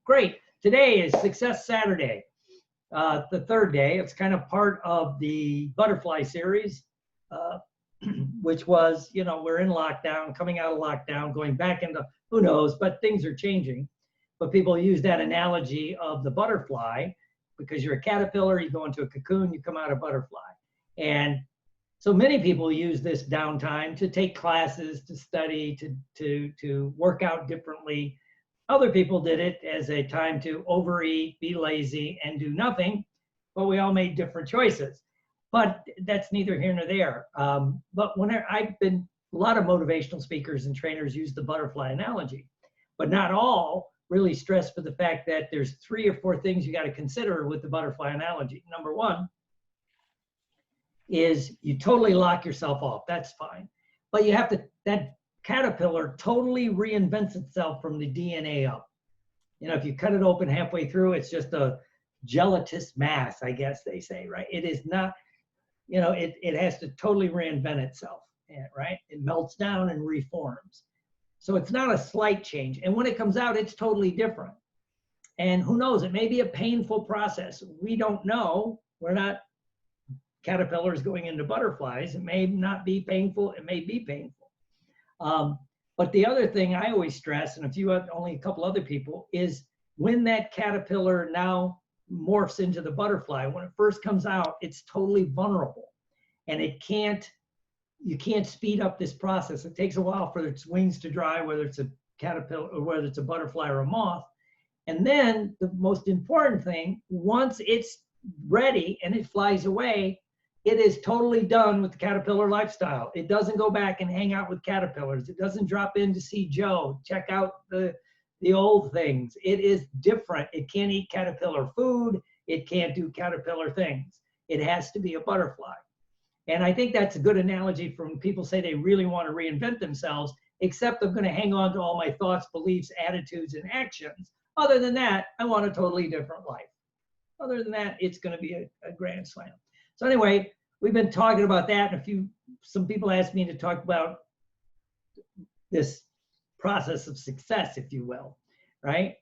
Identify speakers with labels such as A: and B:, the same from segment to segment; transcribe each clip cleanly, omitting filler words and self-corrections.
A: Great. Today is Success Saturday, the third day. It's kind of part of the butterfly series, which was, you know, we're in lockdown, coming out of lockdown, going back into who knows, but things are changing. But people use that analogy of the butterfly because you're a caterpillar, you go into a cocoon, you come out a butterfly. And so many people use this downtime to take classes, to study, to work out differently. Other people did it as a time to overeat, be lazy, and do nothing, but we all made different choices. But that's neither here nor there. But whenever a lot of motivational speakers and trainers use the butterfly analogy, but not all really stress for the fact that there's 3 or 4 things you got to consider with the butterfly analogy. Number one is you totally lock yourself off. That's fine. But you have to, that caterpillar totally reinvents itself from the DNA up. You know, if you cut it open halfway through, it's just a gelatinous mass, I guess they say, right? It is not, you know, it has to totally reinvent itself, right? It melts down and reforms. So it's not a slight change. And when it comes out, it's totally different. And who knows, it may be a painful process. We don't know. We're not caterpillars going into butterflies. It may not be painful. It may be painful. But the other thing I always stress, and only a couple other people, is when that caterpillar now morphs into the butterfly, when it first comes out, it's totally vulnerable. And you can't speed up this process. It takes a while for its wings to dry, whether it's a caterpillar or whether it's a butterfly or a moth. And then the most important thing, once it's ready and it flies away, it is totally done with the caterpillar lifestyle. It doesn't go back and hang out with caterpillars. It doesn't drop in to see Joe, check out the old things. It is different. It can't eat caterpillar food. It can't do caterpillar things. It has to be a butterfly. And I think that's a good analogy for when people say they really want to reinvent themselves, except I'm going to hang on to all my thoughts, beliefs, attitudes, and actions. Other than that, I want a totally different life. Other than that, it's going to be a grand slam. So anyway, we've been talking about that, and some people asked me to talk about this process of success, if you will, right?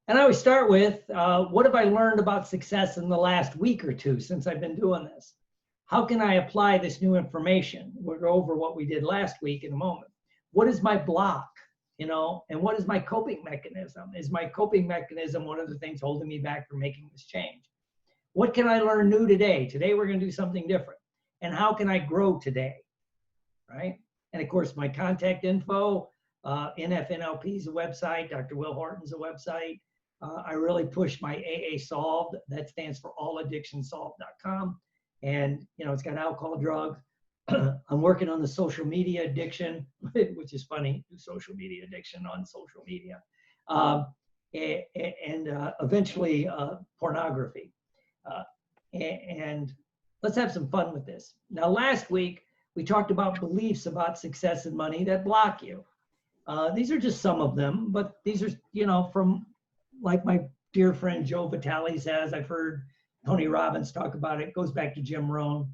A: And I always start with, what have I learned about success in the last week or two since I've been doing this? How can I apply this new information? We'll go over what we did last week in a moment. What is my block, you know, and what is my coping mechanism? Is my coping mechanism one of the things holding me back from making this change? What can I learn new today? Today we're going to do something different. And how can I grow today, right? And of course, my contact info, NFNLP is a website, Dr. Will Horton's a website. I really push my AA Solved. That stands for alladdictionsolved.com. And, you know, it's got alcohol, drugs. I'm working on the social media addiction, which is funny, social media addiction on social media. And eventually pornography. And let's have some fun with this. Now, last week, we talked about beliefs about success and money that block you. These are just some of them, but these are, you know, from like my dear friend Joe Vitale says, I've heard Tony Robbins talk about it. It goes back to Jim Rohn.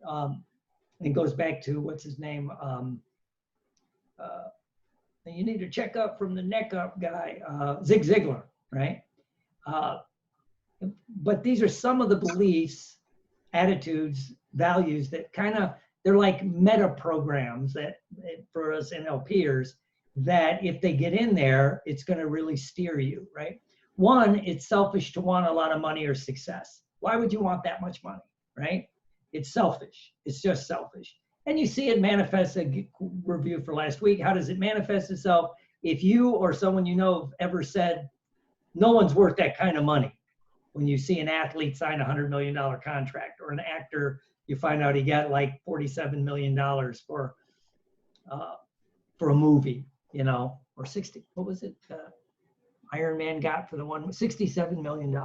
A: And goes back to, what's his name? You need to check up from the neck up guy, Zig Ziglar, right? But these are some of the beliefs, attitudes, values that they're like meta programs that for us NLPers, that if they get in there, it's going to really steer you, right? One, it's selfish to want a lot of money or success. Why would you want that much money, right? It's selfish. It's just selfish. And you see it manifest, a review for last week. How does it manifest itself? If you or someone you know have ever said, no one's worth that kind of money. When you see an athlete sign a $100 million contract, or an actor, you find out he got like $47 million for a movie, you know, or 60, what was it? Iron Man got for the one, $67 million.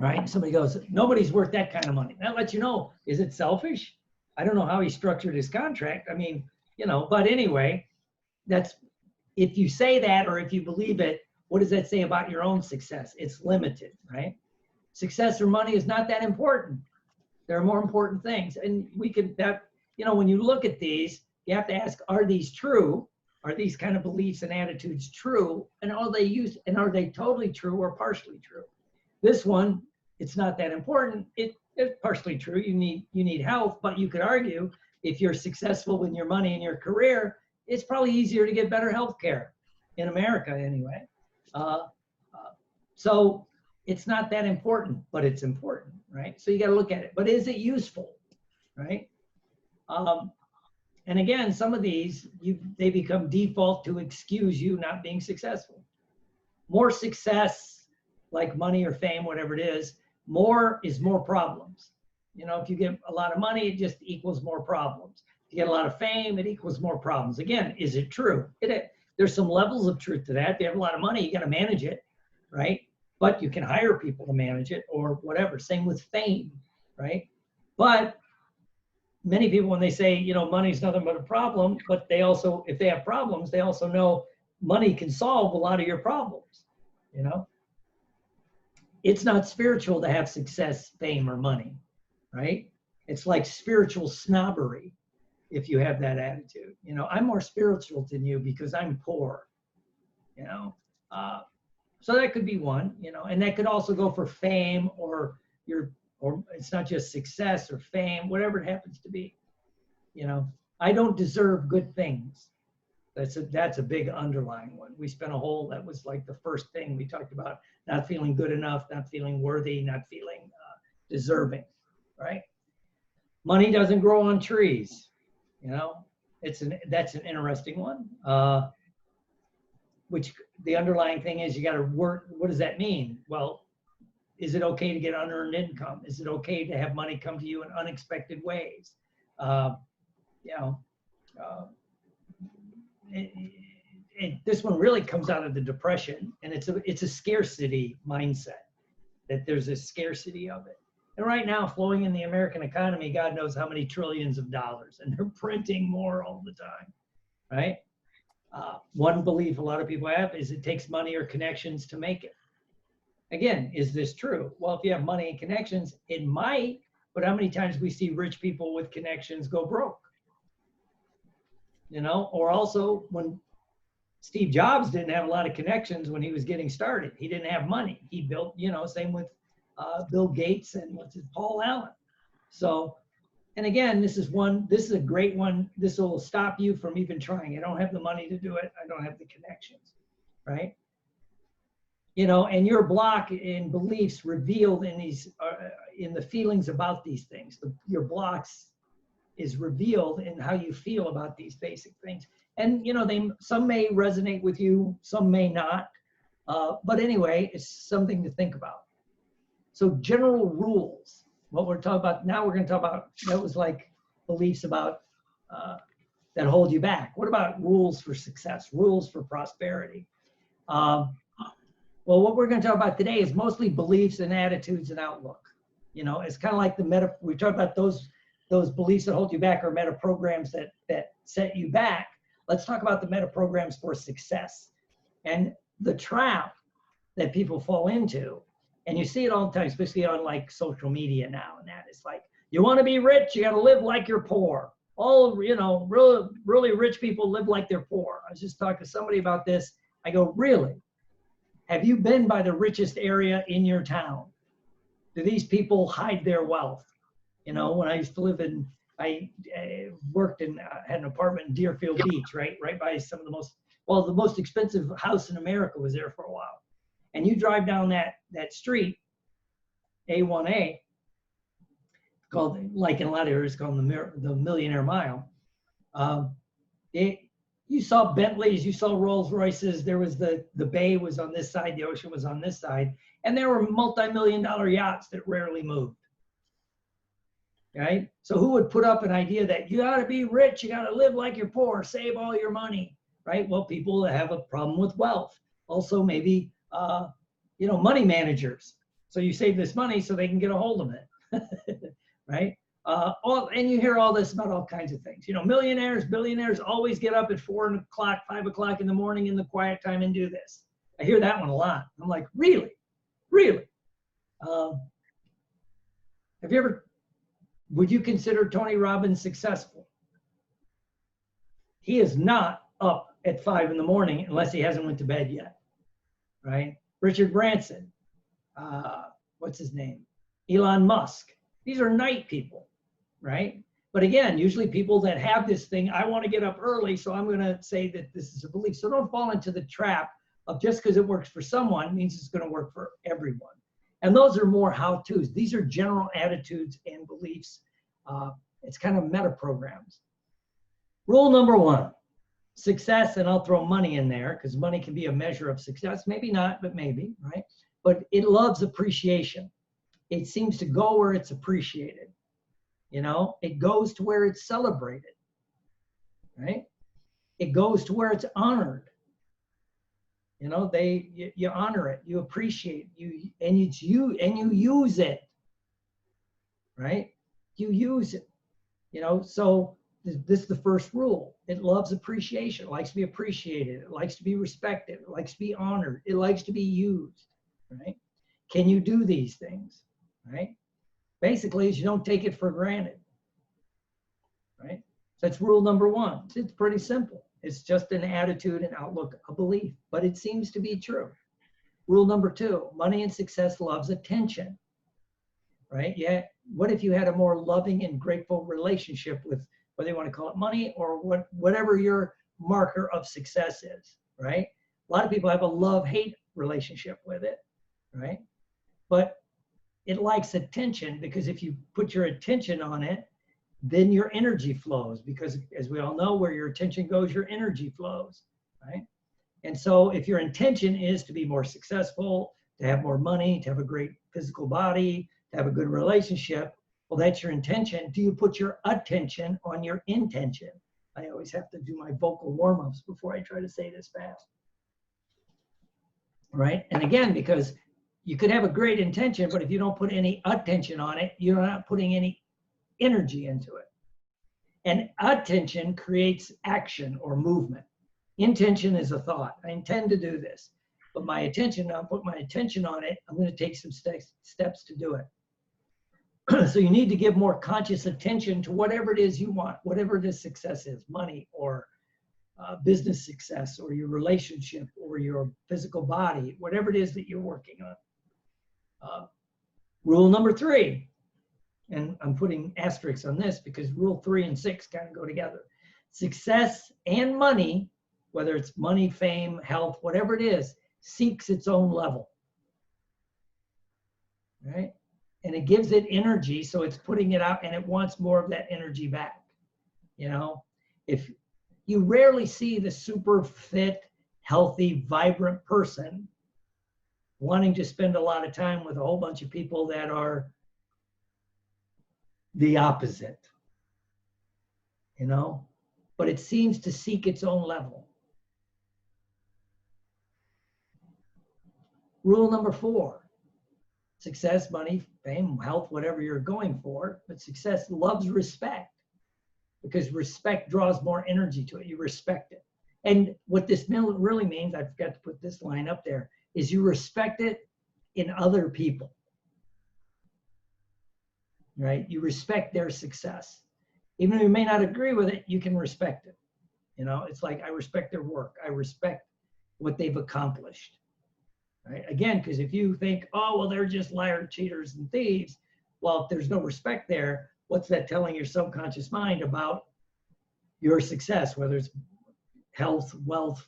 A: Right? Somebody goes, nobody's worth that kind of money. That lets you know, is it selfish? I don't know how he structured his contract. I mean, you know, but anyway, if you say that, or if you believe it, what does that say about your own success? It's limited, right? Success or money is not that important. There are more important things. And you know, when you look at these, you have to ask, are these true? are these kind of beliefs and attitudes true? And are they totally true or partially true? This one, it's not that important. It's partially true. You need health, but you could argue if you're successful in your money and your career, it's probably easier to get better health care in America anyway. So it's not that important, but it's important, right? So you got to look at it. But is it useful, right? And again, some of these, they become default to excuse you not being successful. More success, like money or fame, whatever it is more problems. You know, if you get a lot of money, it just equals more problems. If you get a lot of fame, it equals more problems. Again, is it true? There's some levels of truth to that. If you have a lot of money, you got to manage it, right? But you can hire people to manage it or whatever. Same with fame, right? But many people, when they say, you know, money's nothing but a problem, but they also, if they have problems, they also know money can solve a lot of your problems, you know? It's not spiritual to have success, fame, or money, right? It's like spiritual snobbery if you have that attitude. You know, I'm more spiritual than you because I'm poor, you know? So that could be one, you know, and that could also go for fame or it's not just success or fame, whatever it happens to be. You know, I don't deserve good things. That's a big underlying one. We spent that was like the first thing we talked about, not feeling good enough, not feeling worthy, not feeling deserving, right? Money doesn't grow on trees, you know, that's an interesting one. Which the underlying thing is you got to work. What does that mean? Well, is it okay to get unearned income? Is it okay to have money come to you in unexpected ways? You know, this one really comes out of the Depression, and it's a scarcity mindset, that there's a scarcity of it. And right now, flowing in the American economy, God knows how many trillions of dollars, and they're printing more all the time, right? One belief a lot of people have is it takes money or connections to make it. Again, is this true? Well, if you have money and connections, it might, but how many times we see rich people with connections go broke? You know, or also when Steve Jobs didn't have a lot of connections when he was getting started. He didn't have money. He built, you know, same with Bill Gates and Paul Allen. So, and again, this is a great one. This will stop you from even trying. I don't have the money to do it. I don't have the connections, right? You know, and your block in beliefs revealed in these, in the feelings about these things. Your blocks is revealed in how you feel about these basic things. And, you know, some may resonate with you, some may not. But anyway, it's something to think about. So general rules, what we're talking about now, we're going to talk about, that was like beliefs about that hold you back. What about rules for success, rules for prosperity? Well, what we're going to talk about today is mostly beliefs and attitudes and outlook. You know, it's kind of like we talk about those beliefs that hold you back or meta programs that set you back. Let's talk about the meta programs for success and the trap that people fall into. And you see it all the time, especially on like social media now. And that is like, you want to be rich, you got to live like you're poor. All, you know, really, really rich people live like they're poor. I was just talking to somebody about this. I go, really? Have you been by the richest area in your town? Do these people hide their wealth? You know, when I used to live in, I worked in, had an apartment in Deerfield Beach, right by some of the most expensive house in America was there for a while. And you drive down that street, A1A, called, like in a lot of areas, called the Millionaire Mile. You saw Bentleys, you saw Rolls Royces. There was the bay was on this side, the ocean was on this side, and there were multi-million-dollar yachts that rarely moved. Right? So who would put up an idea that you got to be rich, you got to live like you're poor, save all your money, right? Well, people that have a problem with wealth. Also, maybe you know, money managers. So you save this money so they can get a hold of it, right? And you hear all this about all kinds of things. You know, millionaires, billionaires always get up at 4 o'clock, 5 o'clock in the morning in the quiet time and do this. I hear that one a lot. I'm like, really? Really? Would you consider Tony Robbins successful? He is not up at 5 in the morning unless he hasn't went to bed yet, right? Richard Branson, what's his name? Elon Musk. These are night people, right? But again, usually people that have this thing, I want to get up early, so I'm going to say that this is a belief. So don't fall into the trap of just because it works for someone means it's going to work for everyone. And those are more how-tos. These are general attitudes and beliefs. It's kind of meta programs. Rule number 1, success, and I'll throw money in there because money can be a measure of success. Maybe not, but maybe, right? But it loves appreciation. It seems to go where it's appreciated. You know, it goes to where it's celebrated, right? It goes to where it's honored. You know, you honor it, you appreciate you, and you use it, right? You use it, you know. So this is the first rule. It loves appreciation. It likes to be appreciated. It likes to be respected. It likes to be honored. It likes to be used, right? Can you do these things, right? Basically, you don't take it for granted, right? So that's rule number 1. It's pretty simple. It's just an attitude, an outlook, a belief, but it seems to be true. Rule number 2, money and success loves attention, right? Yeah. What if you had a more loving and grateful relationship with, whether you want to call it money or whatever your marker of success is, right? A lot of people have a love-hate relationship with it, right? But it likes attention because if you put your attention on it, then your energy flows, because as we all know, where your attention goes, your energy flows, right? And so if your intention is to be more successful, to have more money, to have a great physical body, to have a good relationship, well, that's your intention. Do you put your attention on your intention? I always have to do my vocal warm-ups before I try to say this fast, right? And again, because you could have a great intention, but if you don't put any attention on it, you're not putting any energy into it. And attention creates action or movement. Intention is a thought. I intend to do this, but my attention, I'll put my attention on it. I'm going to take some steps to do it. So you need to give more conscious attention to whatever it is you want, whatever this success is, money or business success or your relationship or your physical body, whatever it is that you're working on. Rule number 3, and I'm putting asterisks on this because rule 3 and 6 kind of go together. Success and money, whether it's money, fame, health, whatever it is, seeks its own level, right? And it gives it energy, so it's putting it out and it wants more of that energy back. You know, if you rarely see the super fit, healthy, vibrant person wanting to spend a lot of time with a whole bunch of people that are the opposite, you know, but it seems to seek its own level. Rule number 4, success, money, fame, health, whatever you're going for, but success loves respect because respect draws more energy to it. You respect it. And what this really means, I forgot to put this line up there, is you respect it in other people, right? You respect their success. Even if you may not agree with it, you can respect it. You know, it's like, I respect their work. I respect what they've accomplished, right? Again, because if you think, oh, well, they're just liars, cheaters, and thieves, well, if there's no respect there, what's that telling your subconscious mind about your success, whether it's health, wealth,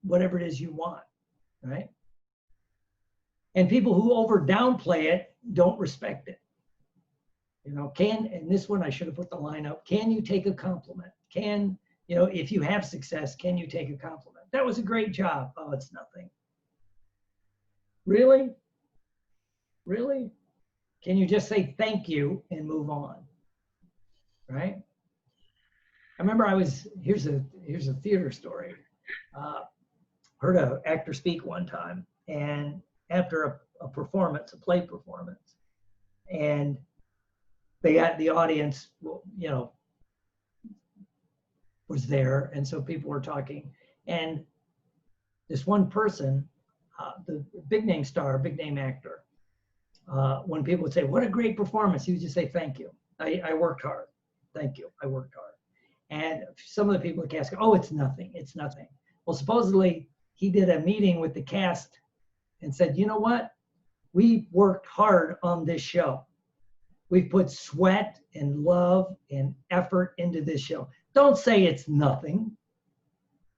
A: whatever it is you want, right? And people who downplay it don't respect it. You know, and this one I should have put the line up, can you take a compliment? You know, if you have success, can you take a compliment? That was a great job. Oh, it's nothing. Really? Really? Can you just say thank you and move on? Right? I remember here's a theater story. Heard an actor speak one time, and after a performance, a play performance, and they got the audience, you know, was there, and so people were talking, and this one person, the big name star, big name actor, when people would say, "What a great performance," he would just say, "Thank you. I worked hard. Thank you. I worked hard." And some of the people would ask, "Oh, it's nothing. It's nothing." Well, supposedly he did a meeting with the cast and said, you know what? We worked hard on this show. We've put sweat and love and effort into this show. Don't say it's nothing.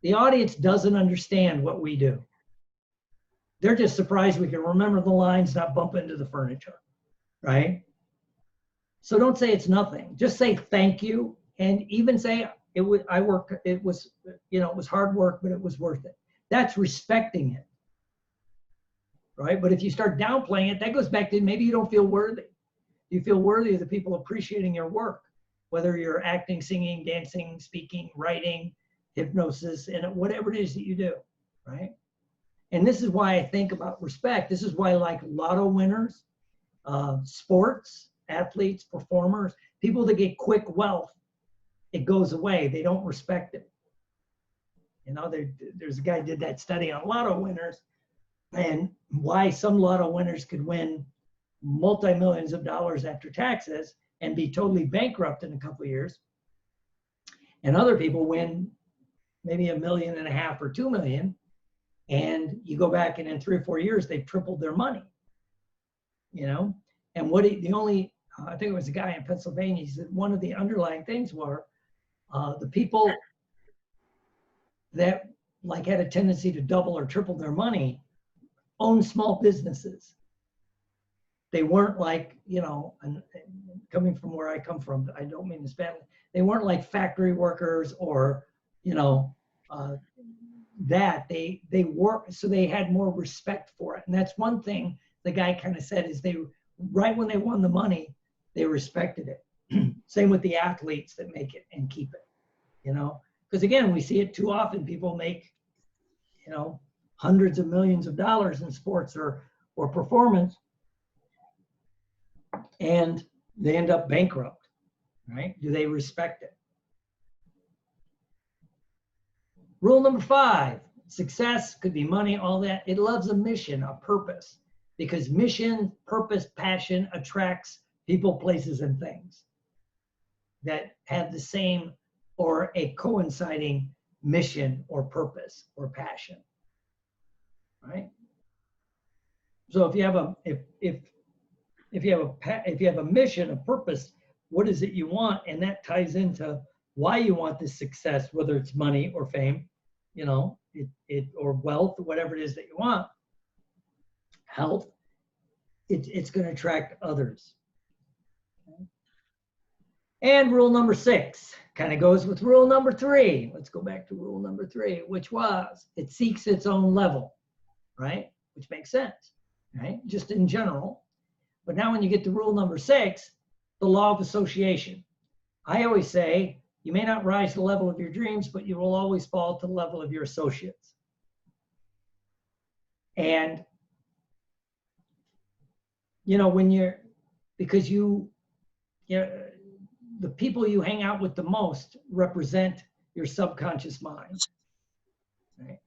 A: The audience doesn't understand what we do. They're just surprised we can remember the lines, not bump into the furniture, right? So don't say it's nothing. Just say thank you, and even say it was it was hard work, but it was worth it. That's respecting it, right? But if you start downplaying it, that goes back to maybe you don't feel worthy. You feel worthy of the people appreciating your work, whether you're acting, singing, dancing, speaking, writing, hypnosis, and whatever it is that you do, right? And this is why I think about respect. This is why I like lotto winners, sports, athletes, performers, people that get quick wealth, it goes away. They don't respect it. You know, there's a guy did that study on lotto winners and why some lotto winners could win multi-millions of dollars after taxes and be totally bankrupt in a couple of years. And other people win maybe $1.5 million or 2 million. And you go back and in 3 or 4 years, they've tripled their money, you know? And I think it was a guy in Pennsylvania, he said one of the underlying things were the people that like had a tendency to double or triple their money owned small businesses. They weren't like, you know, and coming from where I come from, I don't mean this badly. They weren't like factory workers or, you know, they work, so they had more respect for it. And that's one thing the guy kind of said is right when they won the money, they respected it. Same with the athletes that make it and keep it, you know, because again, we see it too often. People make, you know, hundreds of millions of dollars in sports or performance, and they end up bankrupt, right? Do they respect it? Rule number 5, success could be money, all that. It loves a mission, a purpose, because mission, purpose, passion attracts people, places, and things that have the same or a coinciding mission or purpose or passion, right? So if you have a mission, a purpose, what is it you want? And that ties into why you want this success, whether it's money or fame, you know, or wealth, or whatever it is that you want, health, it's going to attract others. Okay. And rule number 6 kind of goes with rule number 3. Let's go back to rule number 3, which was it seeks its own level, right? Which makes sense, right? Just in general. But now when you get to rule number 6, the law of association. I always say, you may not rise to the level of your dreams, but you will always fall to the level of your associates. And, you know, because the people you hang out with the most represent your subconscious mind, right?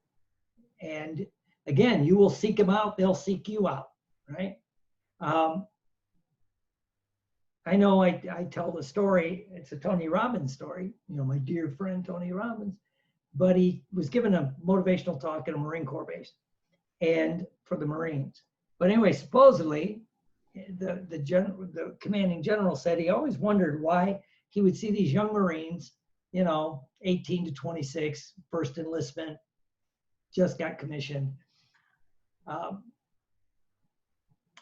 A: And again, you will seek them out, they'll seek you out, right? I know I tell the story, it's a Tony Robbins story, you know, my dear friend Tony Robbins, but he was given a motivational talk at a Marine Corps base and for the Marines. But anyway, supposedly the commanding general said he always wondered why he would see these young Marines, you know, 18 to 26, first enlistment, just got commissioned,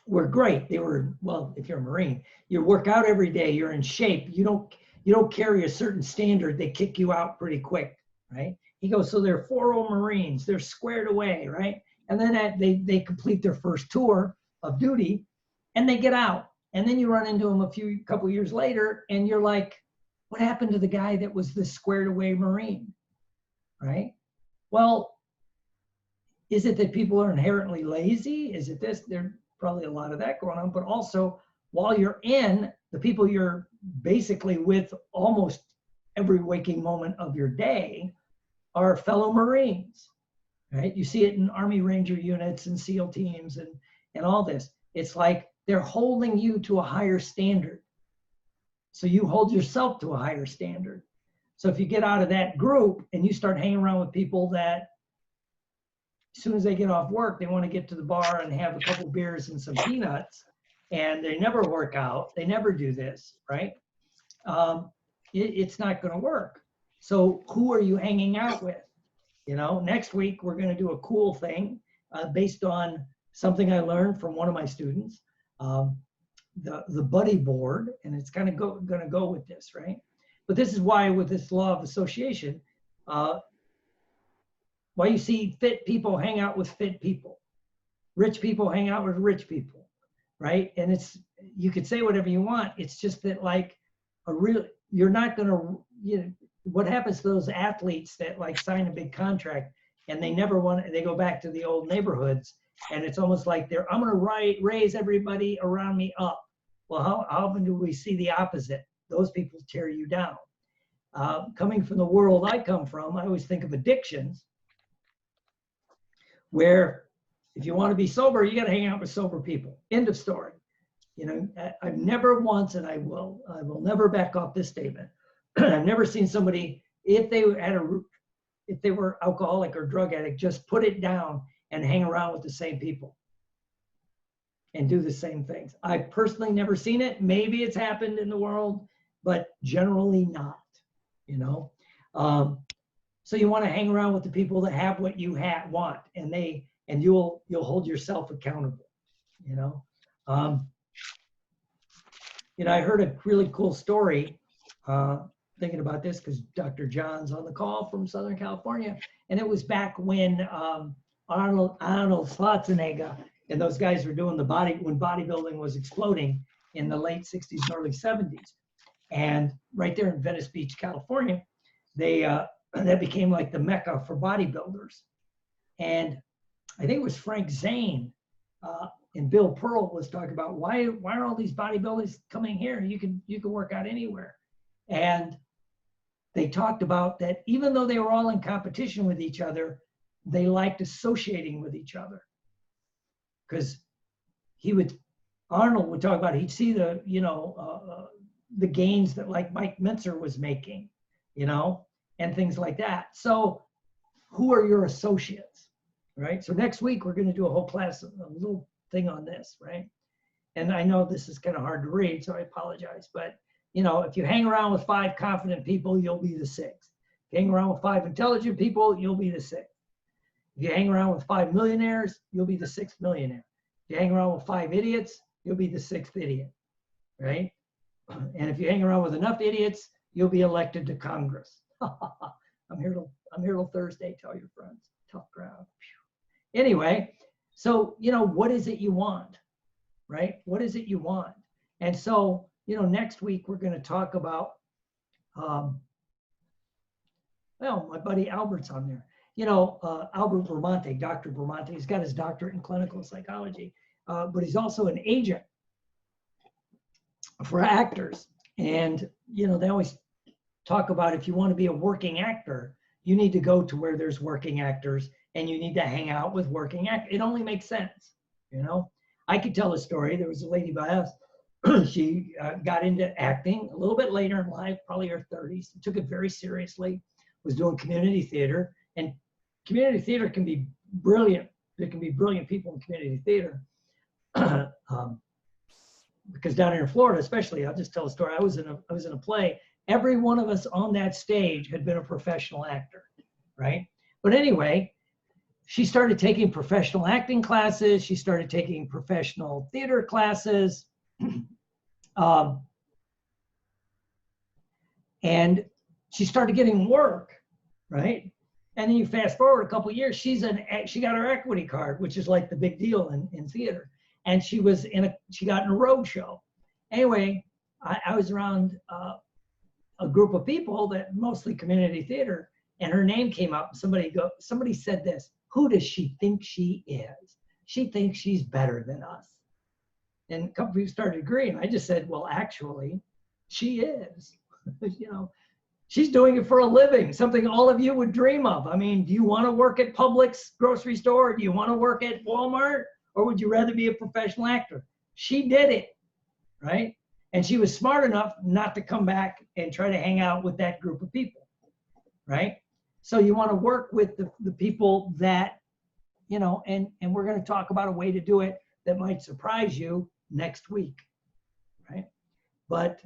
A: were great. They were, well, if you're a Marine, you work out every day, you're in shape, you don't carry a certain standard, they kick you out pretty quick, right? He goes, so they're 4-0 Marines, they're squared away, right? And then they complete their first tour of duty and they get out. And then you run into them a couple years later and you're like, what happened to the guy that was the squared away Marine, right? Well, is it that people are inherently lazy? Is it this? There's probably a lot of that going on, but also while you're in, the people you're basically with almost every waking moment of your day are fellow Marines, right? You see it in Army Ranger units and SEAL teams and all this. It's like they're holding you to a higher standard. So you hold yourself to a higher standard. So if you get out of that group and you start hanging around with people that as soon as they get off work, they want to get to the bar and have a couple beers and some peanuts, and they never work out. They never do this, right? It's not going to work. So who are you hanging out with? You know, next week we're going to do a cool thing based on something I learned from one of my students, the buddy board, and it's kind of going to go with this, right? But this is why with this law of association, why you see fit people hang out with fit people, rich people hang out with rich people, right? And it's, you could say whatever you want. It's just that like you're not going to, you know, what happens to those athletes that like sign a big contract and they never want, they go back to the old neighborhoods, and it's almost like I'm going to raise everybody around me up. Well, how often do we see the opposite? Those people tear you down. Coming from the world I come from, I always think of addictions, where if you want to be sober, you got to hang out with sober people. End of story. You know, I've never once, and I will never back off this statement. I've never seen somebody, if they were alcoholic or drug addict, just put it down and hang around with the same people and do the same things. I've personally never seen it. Maybe it's happened in the world, but generally not, you know? So you want to hang around with the people that have what you want, and you'll hold yourself accountable, you know? You know, I heard a really cool story, thinking about this because Dr. John's on the call from Southern California, and it was back when Arnold Schwarzenegger and those guys were doing when bodybuilding was exploding in the late 60s and early 70s. And right there in Venice Beach, California, that became like the mecca for bodybuilders. And I think it was Frank Zane and Bill Pearl was talking about why are all these bodybuilders coming here? You can work out anywhere. And they talked about that even though they were all in competition with each other, they liked associating with each other. Because Arnold would talk about, he'd see the gains that like Mike Mincer was making, you know, and things like that. So who are your associates, right? So next week, we're going to do a whole class, a little thing on this, right? And I know this is kind of hard to read, so I apologize. But, you know, if you hang around with 5 confident people, you'll be the 6th. If you hang around with 5 intelligent people, you'll be the 6th. If you hang around with 5 millionaires, you'll be the 6th millionaire. If you hang around with 5 idiots, you'll be the 6th idiot, right? And if you hang around with enough idiots, you'll be elected to Congress. I'm here till Thursday. Tell your friends. Tough crowd. Anyway, so you know, what is it you want, right? What is it you want? And so, you know, next week we're going to talk about. Well, my buddy Albert's on there. You know, Albert Bramante, Dr. Bramante, he's got his doctorate in clinical psychology, but he's also an agent for actors. And, you know, they always talk about if you want to be a working actor, you need to go to where there's working actors and you need to hang out with working actors. It only makes sense, you know. I could tell a story. There was a lady by us. She got into acting a little bit later in life, probably her 30s, took it very seriously, was doing community theater. And community theater can be brilliant. There can be brilliant people in community theater. Because down here in Florida, especially, I'll just tell a story. I was in a play. Every one of us on that stage had been a professional actor, right? But anyway, she started taking professional acting classes. She started taking professional theater classes. And she started getting work, right? And then you fast forward a couple of years, she got her equity card, which is like the big deal in theater. And she got in a road show. Anyway, I was around a group of people that mostly community theater, and her name came up. Somebody said this, who does she think she is? She thinks she's better than us. And a couple people started agreeing. I just said, well, actually, she is. You know, she's doing it for a living, something all of you would dream of. I mean, do you want to work at Publix grocery store? Do you want to work at Walmart? Or would you rather be a professional actor? She did it, right? And she was smart enough not to come back and try to hang out with that group of people, right? So you want to work with the people that you know, and we're going to talk about a way to do it that might surprise you next week, right? But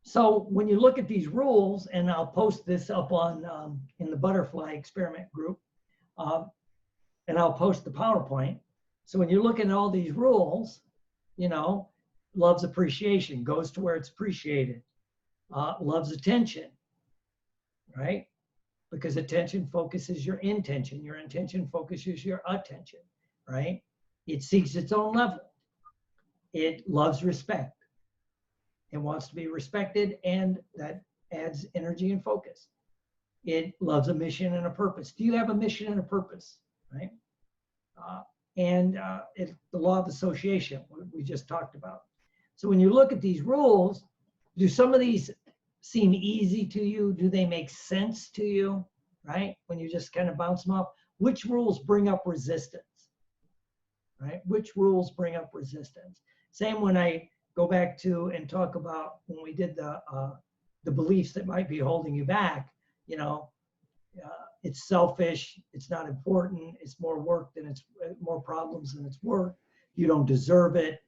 A: so when you look at these rules, and I'll post this up on in the butterfly experiment group, and I'll post the PowerPoint. So when you look at all these rules, you know, loves appreciation, goes to where it's appreciated. Loves attention, right? Because attention focuses your intention focuses your attention, right? It seeks its own level. It loves respect. It wants to be respected, and that adds energy and focus. It loves a mission and a purpose. Do you have a mission and a purpose, right? It's the law of association, what we just talked about. So when you look at these rules, do some of these seem easy to you? Do they make sense to you, right? When you just kind of bounce them off. Which rules bring up resistance, right? Which rules bring up resistance? Same when I go back to and talk about when we did the beliefs that might be holding you back, you know, it's selfish, it's not important, it's more work than it's more problems than it's work. You don't deserve it.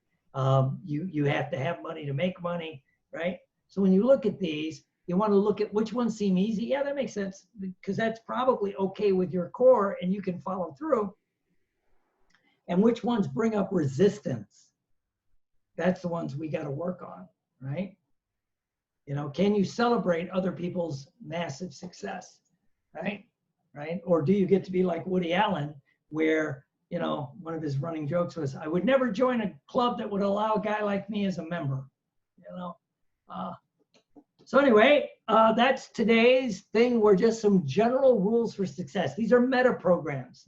A: You have to have money to make money, right? So when you look at these, you want to look at which ones seem easy. Yeah, that makes sense, because that's probably okay with your core and you can follow through. And which ones bring up resistance? That's the ones we got to work on, right? You know, can you celebrate other people's massive success, right? Right? Or do you get to be like Woody Allen, where, you know, one of his running jokes was, I would never join a club that would allow a guy like me as a member, you know? So anyway, that's today's thing. We're just some general rules for success. These are meta programs.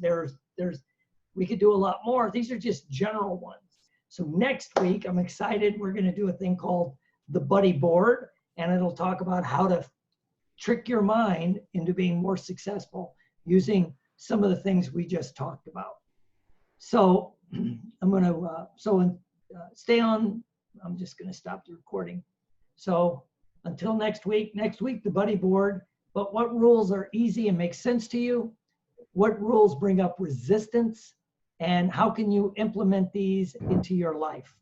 A: We could do a lot more. These are just general ones. So next week, I'm excited. We're going to do a thing called the buddy board, and it'll talk about how to trick your mind into being more successful using some of the things we just talked about. So I'm going to, stay on. I'm just going to stop the recording. So until next week, the buddy board. But what rules are easy and make sense to you? What rules bring up resistance? And how can you implement these into your life?